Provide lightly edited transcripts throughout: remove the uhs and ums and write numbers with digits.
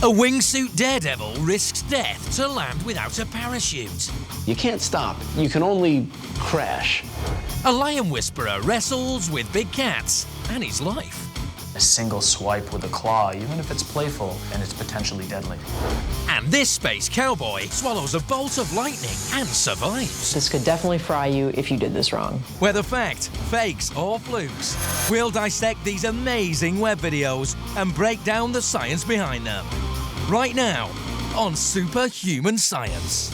A wingsuit daredevil risks death to land without a parachute. You can't stop. You can only crash. A lion whisperer wrestles with big cats and his life. A single swipe with a claw, even if it's playful and it's potentially deadly. And this space cowboy swallows a bolt of lightning and survives. This could definitely fry you if you did this wrong. Whether fact, fakes or flukes, we'll dissect these amazing web videos and break down the science behind them. Right now on Superhuman Science.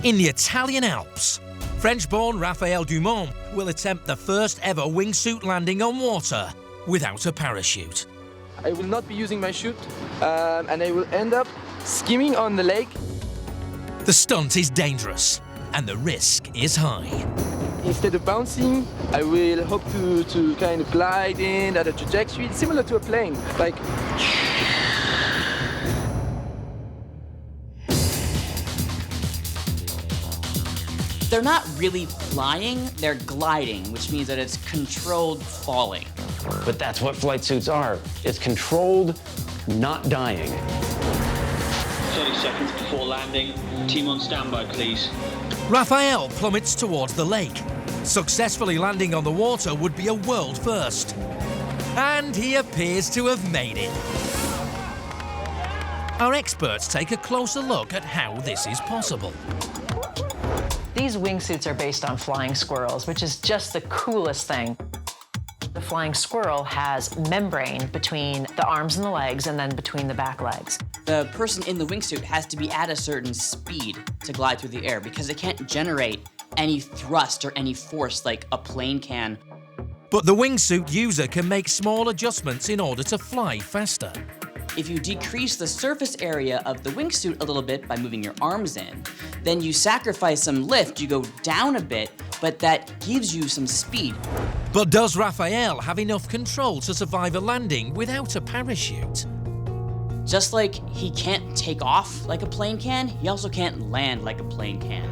In the Italian Alps, French-born Raphael Dumont will attempt the first ever wingsuit landing on water without a parachute. I will not be using my chute, and I will end up skimming on the lake. The stunt is dangerous, and the risk is high. Instead of bouncing, I will hope to kind of glide in at a trajectory similar to a plane, like... They're not really flying, they're gliding, which means that it's controlled falling. But that's what flight suits are. It's controlled, not dying. 30 seconds before landing. Team on standby, please. Raphael plummets towards the lake. Successfully landing on the water would be a world first. And he appears to have made it. Our experts take a closer look at how this is possible. These wingsuits are based on flying squirrels, which is just the coolest thing. The flying squirrel has membrane between the arms and the legs and then between the back legs. The person in the wingsuit has to be at a certain speed to glide through the air because it can't generate any thrust or any force like a plane can. But the wingsuit user can make small adjustments in order to fly faster. If you decrease the surface area of the wingsuit a little bit by moving your arms in, then you sacrifice some lift, you go down a bit, but that gives you some speed. But does Raphael have enough control to survive a landing without a parachute? Just like he can't take off like a plane can, he also can't land like a plane can.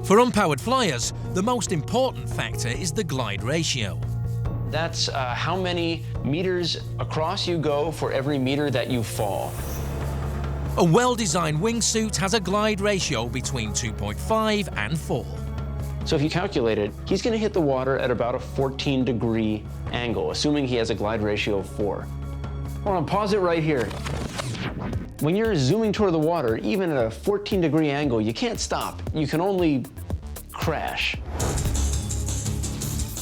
For unpowered flyers, the most important factor is the glide ratio. That's how many meters across you go for every meter that you fall. A well-designed wingsuit has a glide ratio between 2.5 and 4. So if you calculate it, he's going to hit the water at about a 14-degree angle, assuming he has a glide ratio of 4. Hold on, pause it right here. When you're zooming toward the water, even at a 14-degree angle, you can't stop. You can only crash.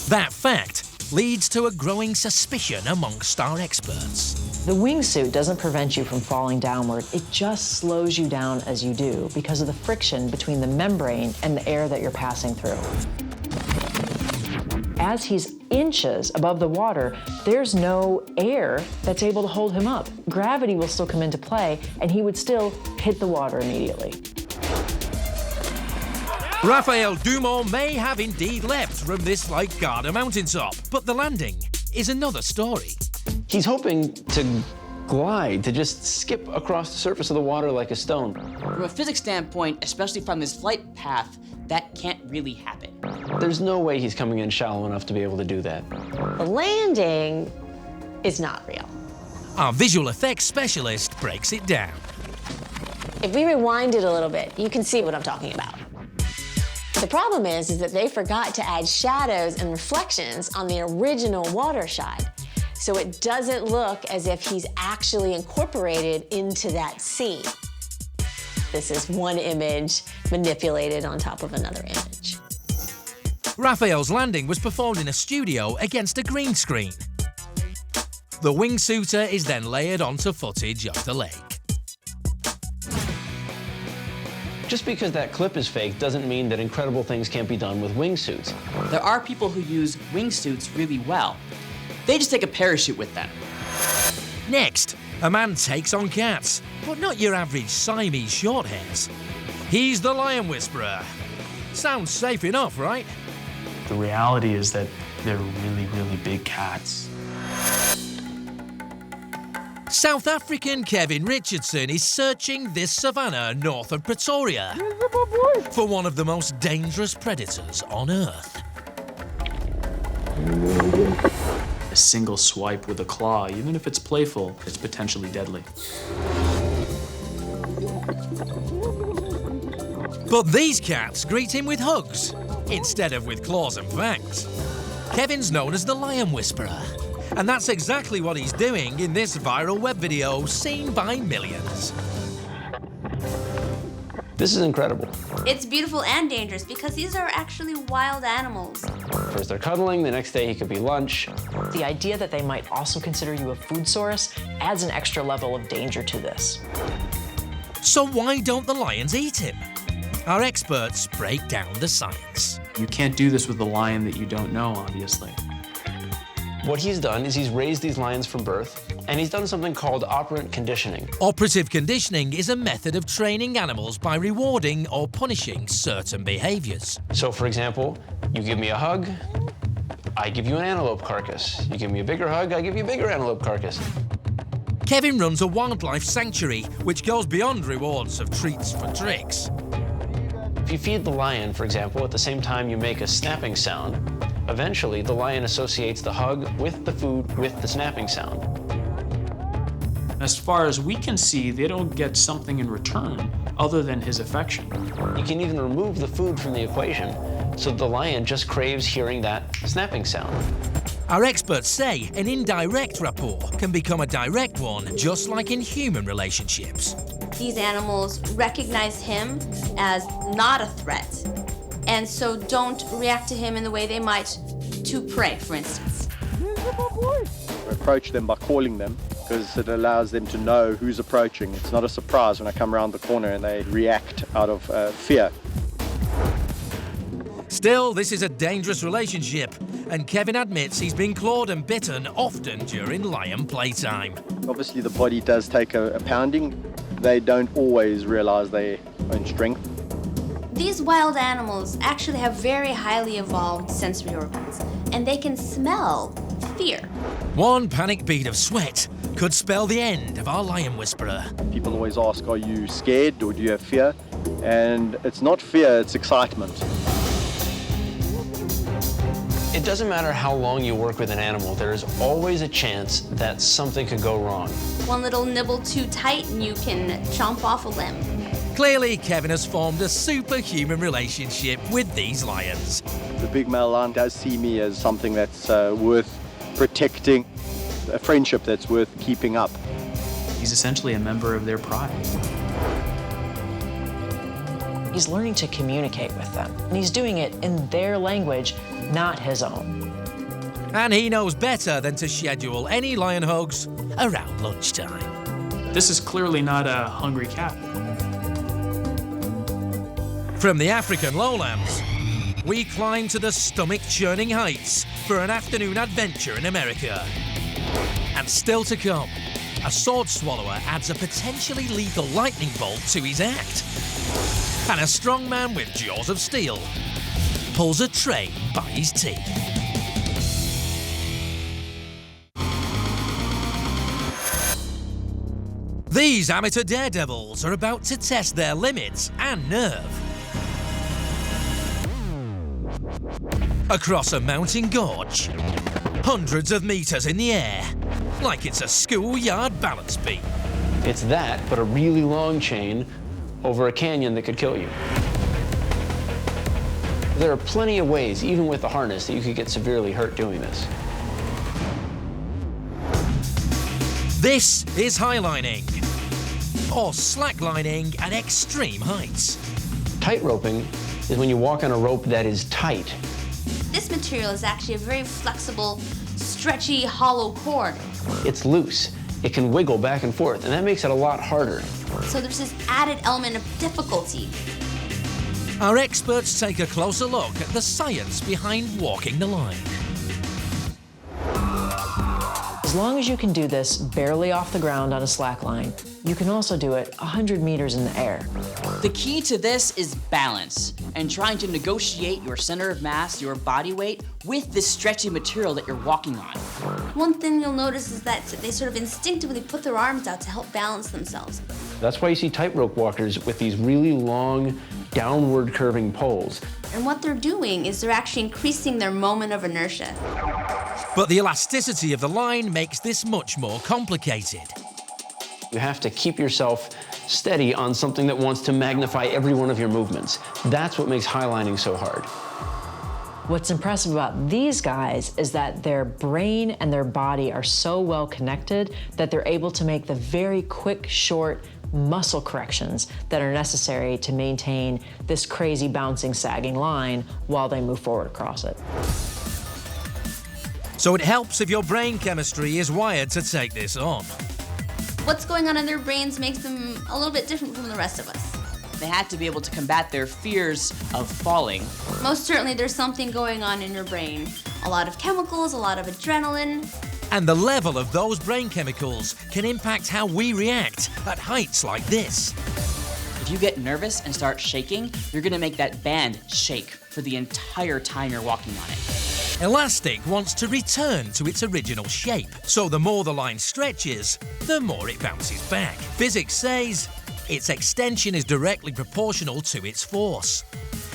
That fact leads to a growing suspicion amongst our experts. The wingsuit doesn't prevent you from falling downward. It just slows you down as you do because of the friction between the membrane and the air that you're passing through. As he's inches above the water, there's no air that's able to hold him up. Gravity will still come into play, and he would still hit the water immediately. Raphael Dumont may have indeed leapt from this like Garda mountaintop, but the landing is another story. He's hoping to glide, to just skip across the surface of the water like a stone. From a physics standpoint, especially from this flight path, that can't really happen. There's no way he's coming in shallow enough to be able to do that. The landing is not real. Our visual effects specialist breaks it down. If we rewind it a little bit, you can see what I'm talking about. The problem is that they forgot to add shadows and reflections on the original water shot. So it doesn't look as if he's actually incorporated into that scene. This is one image manipulated on top of another image. Raphael's landing was performed in a studio against a green screen. The wingsuiter is then layered onto footage of the lake. Just because that clip is fake doesn't mean that incredible things can't be done with wingsuits. There are people who use wingsuits really well. They just take a parachute with them. Next, a man takes on cats, but not your average Siamese shorthairs. He's the lion whisperer. Sounds safe enough, right? The reality is that they're really, really big cats. South African Kevin Richardson is searching this savannah north of Pretoria for one of the most dangerous predators on Earth. A single swipe with a claw, even if it's playful, is potentially deadly. But these cats greet him with hugs, instead of with claws and fangs. Kevin's known as the Lion Whisperer, and that's exactly what he's doing in this viral web video seen by millions. This is incredible. It's beautiful and dangerous because these are actually wild animals. First they're cuddling, the next day he could be lunch. The idea that they might also consider you a food source adds an extra level of danger to this. So why don't the lions eat him? Our experts break down the science. You can't do this with a lion that you don't know, obviously. What he's done is he's raised these lions from birth, and he's done something called operant conditioning. Operative conditioning is a method of training animals by rewarding or punishing certain behaviors. So for example, you give me a hug, I give you an antelope carcass. You give me a bigger hug, I give you a bigger antelope carcass. Kevin runs a wildlife sanctuary, which goes beyond rewards of treats for tricks. If you feed the lion, for example, at the same time you make a snapping sound, eventually the lion associates the hug with the food with the snapping sound. As far as we can see, they don't get something in return other than his affection. You can even remove the food from the equation, so the lion just craves hearing that snapping sound. Our experts say an indirect rapport can become a direct one, just like in human relationships. These animals recognize him as not a threat, and so don't react to him in the way they might to prey, for instance. We approach them by calling them because it allows them to know who's approaching. It's not a surprise when I come around the corner and they react out of fear. Still, this is a dangerous relationship, and Kevin admits he's been clawed and bitten often during lion playtime. Obviously the body does take a pounding. They don't always realize their own strength. These wild animals actually have very highly evolved sensory organs, and they can smell fear. One panic bead of sweat could spell the end of our Lion Whisperer. People always ask, are you scared or do you have fear? And it's not fear, it's excitement. It doesn't matter how long you work with an animal, there is always a chance that something could go wrong. One little nibble too tight and you can chomp off a limb. Clearly, Kevin has formed a superhuman relationship with these lions. The big male lion does see me as something that's worth protecting, a friendship that's worth keeping up. He's essentially a member of their pride. He's learning to communicate with them, and he's doing it in their language, not his own. And he knows better than to schedule any lion hugs around lunchtime. This is clearly not a hungry cat. From the African lowlands, we climb to the stomach-churning heights for an afternoon adventure in America. And still to come, a sword swallower adds a potentially lethal lightning bolt to his act. And a strong man with jaws of steel pulls a train by his teeth. These amateur daredevils are about to test their limits and nerve. Across a mountain gorge, hundreds of meters in the air, like it's a schoolyard balance beam. It's that, but a really long chain over a canyon that could kill you. There are plenty of ways, even with the harness, that you could get severely hurt doing this. This is highlining, or slacklining at extreme heights. Tight roping is when you walk on a rope that is tight. This material is actually a very flexible, stretchy, hollow cord. It's loose. It can wiggle back and forth, and that makes it a lot harder. So there's this added element of difficulty. Our experts take a closer look at the science behind walking the line. As long as you can do this barely off the ground on a slack line, you can also do it 100 meters in the air. The key to this is balance and trying to negotiate your center of mass, your body weight, with this stretchy material that you're walking on. One thing you'll notice is that they sort of instinctively put their arms out to help balance themselves. That's why you see tightrope walkers with these really long, downward curving poles. And what they're doing is they're actually increasing their moment of inertia. But the elasticity of the line makes this much more complicated. You have to keep yourself steady on something that wants to magnify every one of your movements. That's what makes highlining so hard. What's impressive about these guys is that their brain and their body are so well connected that they're able to make the very quick, short muscle corrections that are necessary to maintain this crazy bouncing, sagging line while they move forward across it. So it helps if your brain chemistry is wired to take this on. What's going on in their brains makes them a little bit different from the rest of us. They had to be able to combat their fears of falling. Most certainly there's something going on in your brain. A lot of chemicals, a lot of adrenaline. And the level of those brain chemicals can impact how we react at heights like this. If you get nervous and start shaking, you're gonna make that band shake for the entire time you're walking on it. Elastic wants to return to its original shape, so the more the line stretches, the more it bounces back. Physics says its extension is directly proportional to its force.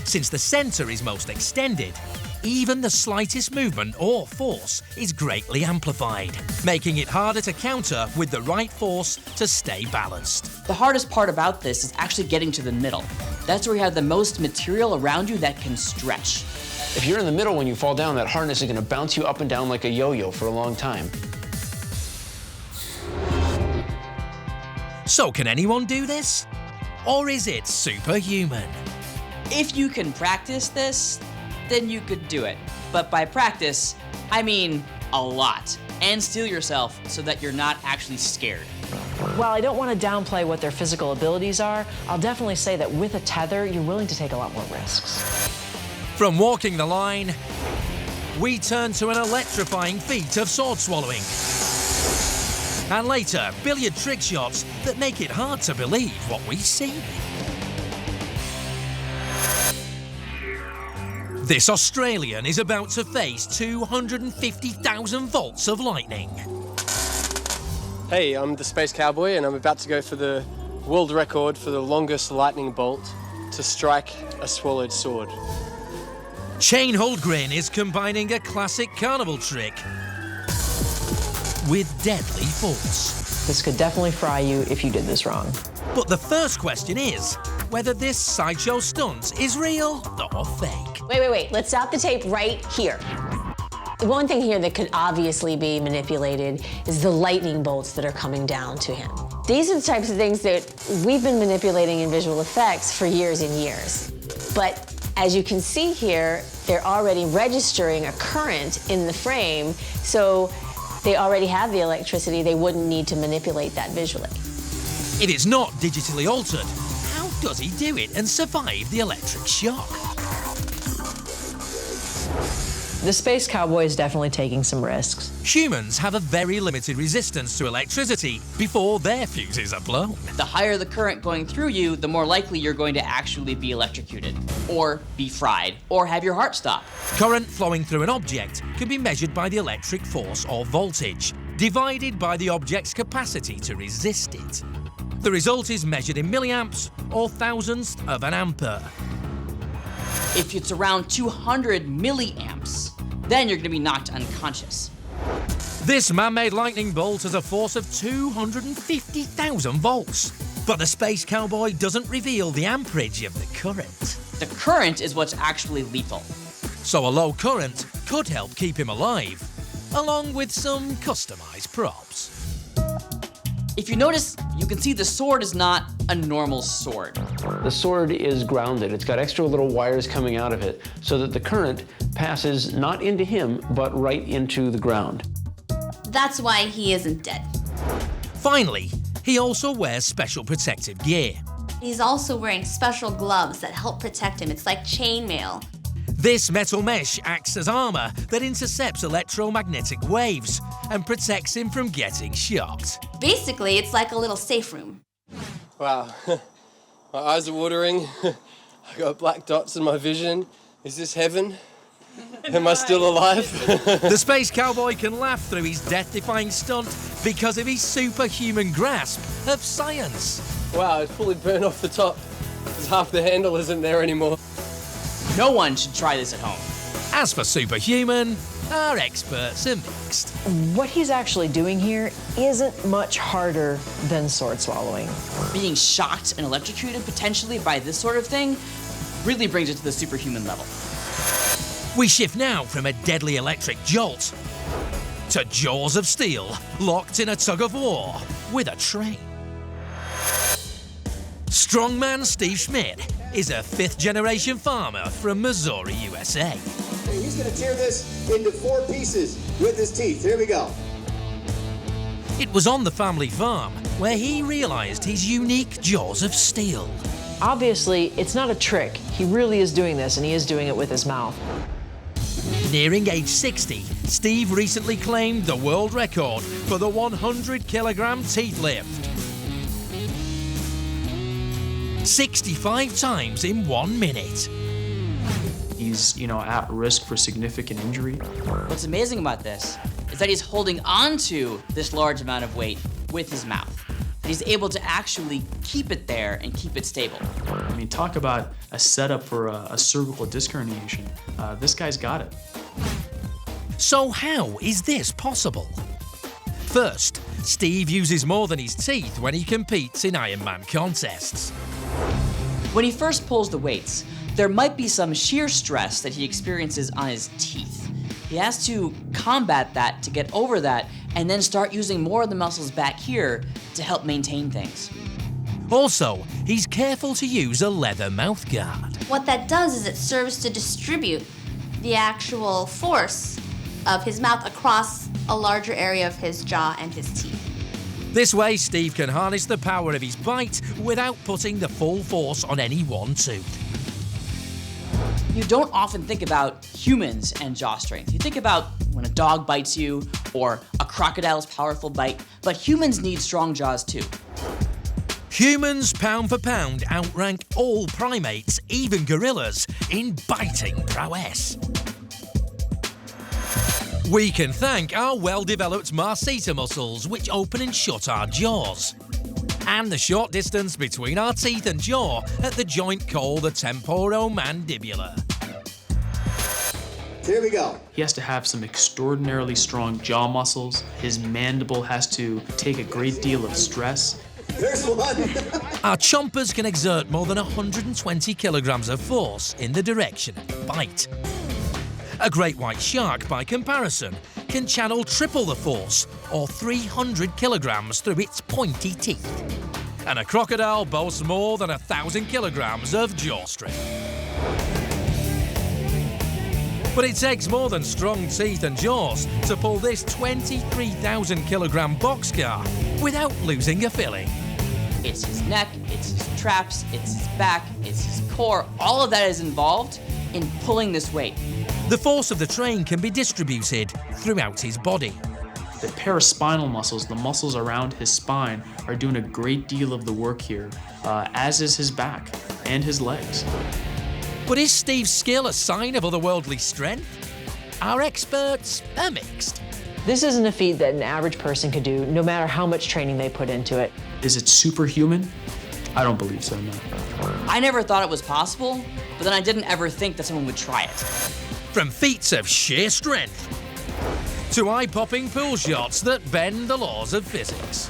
Since the center is most extended, even the slightest movement or force is greatly amplified, making it harder to counter with the right force to stay balanced. The hardest part about this is actually getting to the middle. That's where you have the most material around you that can stretch. If you're in the middle when you fall down, that harness is going to bounce you up and down like a yo-yo for a long time. So can anyone do this? Or is it superhuman? If you can practice this, then you could do it. But by practice, I mean a lot. And steel yourself so that you're not actually scared. While I don't want to downplay what their physical abilities are, I'll definitely say that with a tether, you're willing to take a lot more risks. From walking the line, we turn to an electrifying feat of sword swallowing. And later, billiard trick shots that make it hard to believe what we see. This Australian is about to face 250,000 volts of lightning. Hey, I'm the Space Cowboy and I'm about to go for the world record for the longest lightning bolt to strike a swallowed sword. Shane Holdgren is combining a classic carnival trick with deadly force. This could definitely fry you if you did this wrong. But the first question is whether this sideshow stunt is real or fake. Wait. Let's stop the tape right here. The one thing here that could obviously be manipulated is the lightning bolts that are coming down to him. These are the types of things that we've been manipulating in visual effects for years and years. But as you can see here, they're already registering a current in the frame, so they already have the electricity. They wouldn't need to manipulate that visually. If it's not digitally altered, how does he do it and survive the electric shock? The Space Cowboy is definitely taking some risks. Humans have a very limited resistance to electricity before their fuses are blown. The higher the current going through you, the more likely you're going to actually be electrocuted, or be fried, or have your heart stop. Current flowing through an object can be measured by the electric force or voltage, divided by the object's capacity to resist it. The result is measured in milliamps or thousandths of an ampere. If it's around 200 milliamps, then you're going to be knocked unconscious. This man-made lightning bolt has a force of 250,000 volts. But the Space Cowboy doesn't reveal the amperage of the current. The current is what's actually lethal. So a low current could help keep him alive, along with some customized props. If you notice, you can see the sword is not a normal sword. The sword is grounded. It's got extra little wires coming out of it so that the current passes not into him, but right into the ground. That's why he isn't dead. Finally, he also wears special protective gear. He's also wearing special gloves that help protect him. It's like chainmail. This metal mesh acts as armor that intercepts electromagnetic waves and protects him from getting shocked. Basically, it's like a little safe room. Wow, my eyes are watering. I got black dots in my vision. Is this heaven? Am I still alive? The Space Cowboy can laugh through his death-defying stunt because of his superhuman grasp of science. Wow, it's fully burned off the top because half the handle isn't there anymore. No one should try this at home. As for Superhuman, our experts are mixed. What he's actually doing here isn't much harder than sword swallowing. Being shocked and electrocuted potentially by this sort of thing really brings it to the superhuman level. We shift now from a deadly electric jolt to jaws of steel, locked in a tug of war with a train. Strongman Steve Schmidt is a fifth-generation farmer from Missouri, USA. He's going to tear this into 4 pieces with his teeth. Here we go. It was on the family farm where he realized his unique jaws of steel. Obviously, it's not a trick. He really is doing this, and he is doing it with his mouth. Nearing age 60, Steve recently claimed the world record for the 100-kilogram teeth lift. 65 times in 1 minute. He's, at risk for significant injury. What's amazing about this is that he's holding on to this large amount of weight with his mouth. That he's able to actually keep it there and keep it stable. I mean, talk about a setup for a cervical disc herniation. This guy's got it. So how is this possible? First, Steve uses more than his teeth when he competes in Ironman contests. When he first pulls the weights, there might be some shear stress that he experiences on his teeth. He has to combat that to get over that and then start using more of the muscles back here to help maintain things. Also, he's careful to use a leather mouthguard. What that does is it serves to distribute the actual force of his mouth across a larger area of his jaw and his teeth. This way, Steve can harness the power of his bite without putting the full force on any one tooth. You don't often think about humans and jaw strength. You think about when a dog bites you or a crocodile's powerful bite, but humans need strong jaws too. Humans, pound for pound, outrank all primates, even gorillas, in biting prowess. We can thank our well-developed masseter muscles, which open and shut our jaws, and the short distance between our teeth and jaw at the joint called the temporomandibular. Here we go. He has to have some extraordinarily strong jaw muscles. His mandible has to take a great deal of stress. There's one. Our chompers can exert more than 120 kilograms of force in the direction of the bite. A great white shark, by comparison, can channel triple the force, or 300 kilograms, through its pointy teeth. And a crocodile boasts more than 1,000 kilograms of jaw strength. But it takes more than strong teeth and jaws to pull this 23,000 kilogram boxcar without losing a filling. It's his neck, it's his traps, it's his back, it's his core. All of that is involved in pulling this weight. The force of the train can be distributed throughout his body. The paraspinal muscles, the muscles around his spine, are doing a great deal of the work here, as is his back and his legs. But is Steve's skill a sign of otherworldly strength? Our experts are mixed. This isn't a feat that an average person could do, no matter how much training they put into it. Is it superhuman? I don't believe so, no. I never thought it was possible, but then I didn't ever think that someone would try it. From feats of sheer strength to eye-popping pool shots that bend the laws of physics.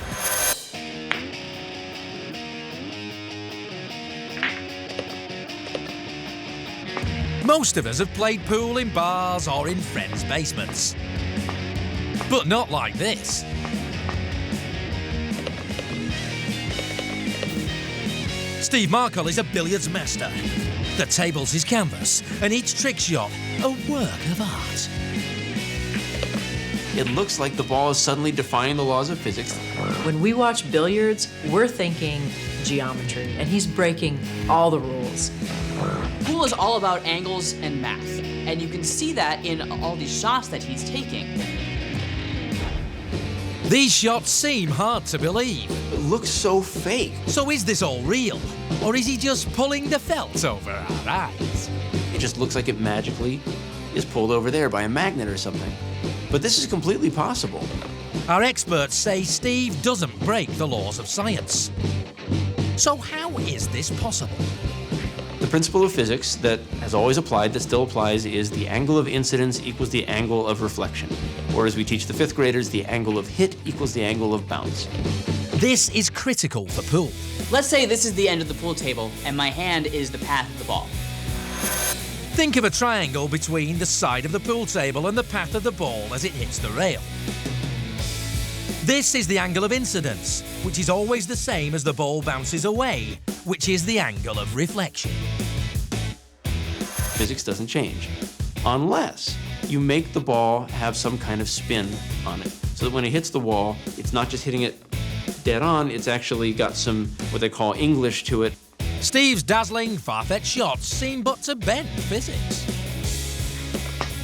Most of us have played pool in bars or in friends' basements. But not like this. Steve Markle is a billiards master. The table's his canvas, and each trick shot a work of art. It looks like the ball is suddenly defying the laws of physics. When we watch billiards, we're thinking geometry, and he's breaking all the rules. Pool is all about angles and math, and you can see that in all these shots that he's taking. These shots seem hard to believe. It looks so fake. So is this all real? Or is he just pulling the felt over our eyes? It just looks like it magically is pulled over there by a magnet or something. But this is completely possible. Our experts say Steve doesn't break the laws of science. So how is this possible? The principle of physics that has always applied, that still applies, is the angle of incidence equals the angle of reflection. Or as we teach the 5th graders, the angle of hit equals the angle of bounce. This is critical for pool. Let's say this is the end of the pool table and my hand is the path of the ball. Think of a triangle between the side of the pool table and the path of the ball as it hits the rail. This is the angle of incidence, which is always the same as the ball bounces away, which is the angle of reflection. Physics doesn't change unless you make the ball have some kind of spin on it, so that when it hits the wall, it's not just hitting it dead on, it's actually got some what they call English to it. Steve's dazzling, far-fetched shots seem but to bend physics.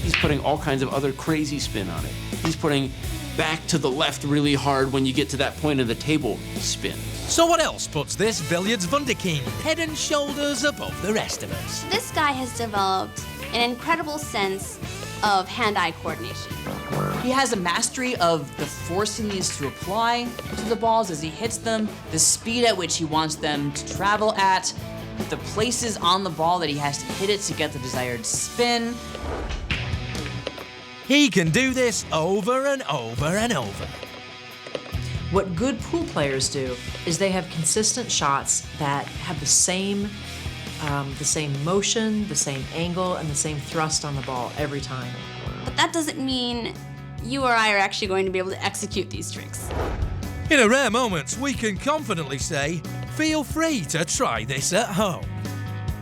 He's putting all kinds of other crazy spin on it. He's putting back to the left really hard when you get to that point of the table spin. So what else puts this billiards wunderkind head and shoulders above the rest of us? This guy has developed an incredible sense of hand-eye coordination. He has a mastery of the force he needs to apply to the balls as he hits them, the speed at which he wants them to travel at, the places on the ball that he has to hit it to get the desired spin. He can do this over and over and over. What good pool players do is they have consistent shots that have the same motion, the same angle, and the same thrust on the ball every time. But that doesn't mean you or I are actually going to be able to execute these tricks. In a rare moment, we can confidently say, feel free to try this at home.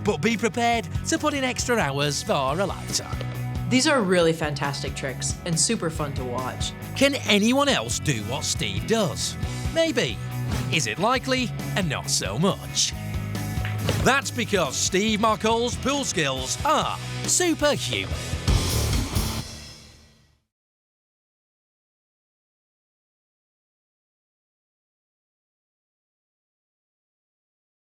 But be prepared to put in extra hours for a lifetime. These are really fantastic tricks and super fun to watch. Can anyone else do what Steve does? Maybe. Is it likely? And not so much. That's because Steve Marcole's pool skills are superhuman.